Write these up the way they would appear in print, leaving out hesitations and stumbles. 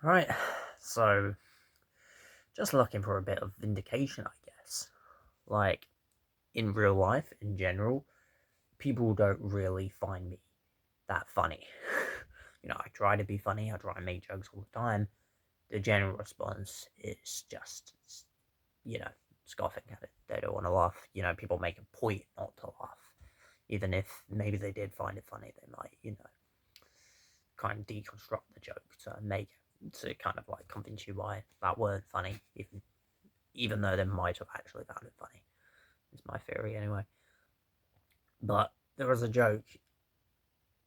Right, so just looking for a bit of vindication, I guess. Like, in real life, in general, people don't really find me that funny. I try to be funny, I try and make jokes all the time. The general response is just, you know, scoffing at it. They don't want to laugh. People make a point not to laugh. Even if maybe they did find it funny, they might, kind of deconstruct the joke to make it to kind of like convince you why that weren't funny, even though they might have actually found it funny. It's my theory anyway. But there was a joke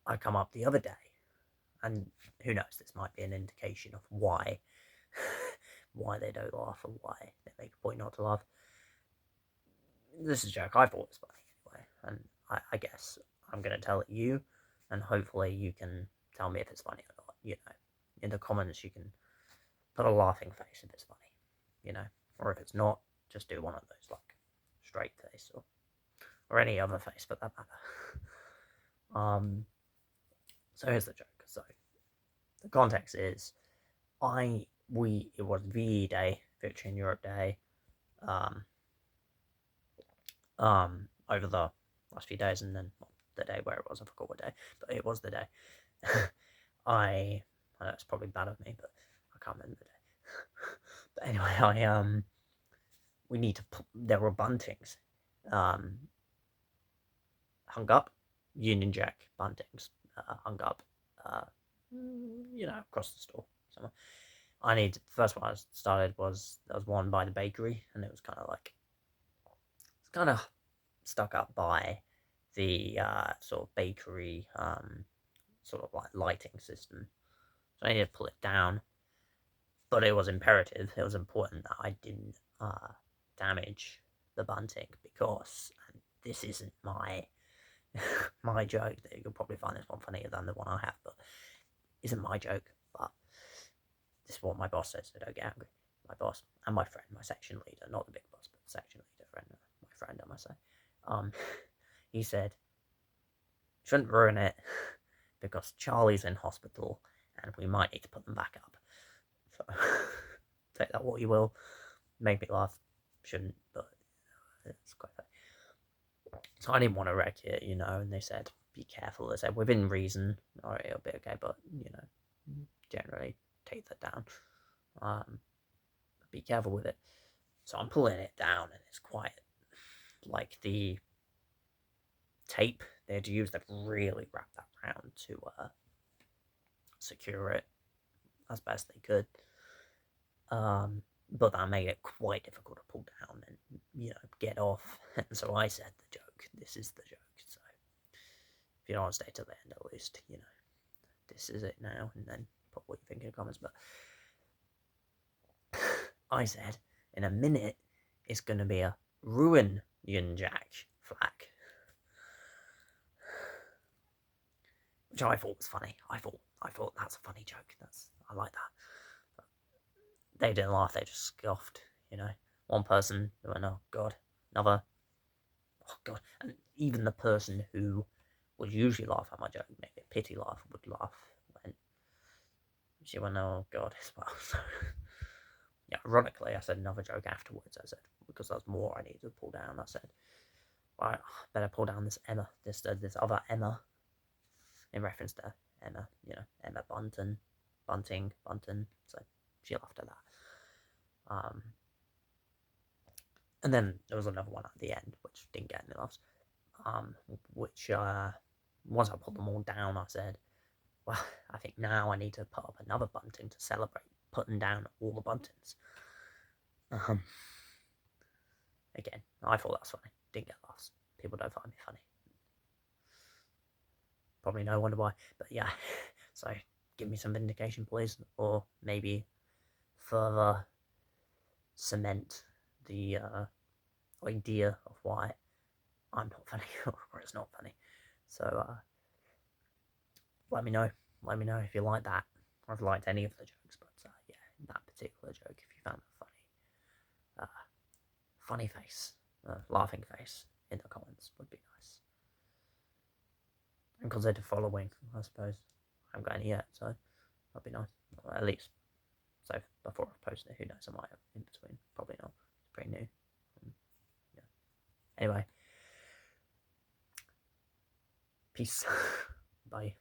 I come up the other day, and who knows, this might be an indication of why why they don't laugh or why they make a point not to laugh. This is a joke I thought was funny anyway, and I guess I'm gonna tell it you, and hopefully you can tell me if it's funny or not. In the comments you can put a laughing face if it's funny, or if it's not, just do one of those like straight face or any other face for that matter. So here's the joke. So the context is, it was VE Day, Victory in Europe Day, um, over the last few days, and then the day where it was, I forgot what day, but it was the day. I know it's probably bad of me, but I can't remember the day. But anyway, we need to. There were buntings, hung up, Union Jack buntings, hung up, across the store somewhere. The first one I started was there was one by the bakery, and it was kind of stuck up by the sort of bakery sort of like lighting system. So I needed to pull it down, but it was imperative. It was important that I didn't damage the bunting because this isn't my my joke. You'll probably find this one funnier than the one I have, but isn't my joke. But this is what my boss said, so don't get angry. My boss and my friend, my section leader, not the big boss, but the section leader, my friend, I must say. He said, shouldn't ruin it because Charlie's in hospital and we might need to put them back up. So take that what you will. Make me laugh. Shouldn't, but it's quite funny. So I didn't want to wreck it, and they said, be careful. They said, within reason, alright, it'll be okay, but, generally take that down. Be careful with it. So I'm pulling it down, and it's quite like the tape they had to use. They've really wrapped that round to secure it as best they could. But that made it quite difficult to pull down and get off. And so I said the joke. This is the joke. So if you don't want to stay till the end, at least this is it now. And then put what you think in the comments. But I said in a minute it's going to be a ruin Yun Jack flag, which I thought was funny. I thought that's a funny joke. I like that. But they didn't laugh. They just scoffed. One person went, "Oh God," another, "Oh God," and even the person who would usually laugh at my joke, maybe a pity laugh, would laugh when she went, "Oh God," as well. So, yeah, ironically, I said another joke afterwards. I said, because there was more I needed to pull down. I said, "Right, better pull down this Emma, this other Emma," in reference to Emma, Emma Bunting. So she laughed at that. And then there was another one at the end, which didn't get any laughs. Which once I put them all down, I said, well, I think now I need to put up another bunting to celebrate putting down all the buntings. Again, I thought that's funny. Didn't get laughs. People don't find me funny. Probably no wonder why. But yeah, so give me some vindication, please, or maybe further cement the idea of why I'm not funny or it's not funny. So let me know. Let me know if you like that, or if you liked any of the jokes. But yeah, that particular joke, if you found it funny, funny face, laughing face in the comments would be nice. And consider following, I suppose. I haven't got any yet, so that'd be nice. Or at least So before I posted it, who knows, I might have in between. Probably not. It's pretty new. Yeah. Anyway. Peace. Bye.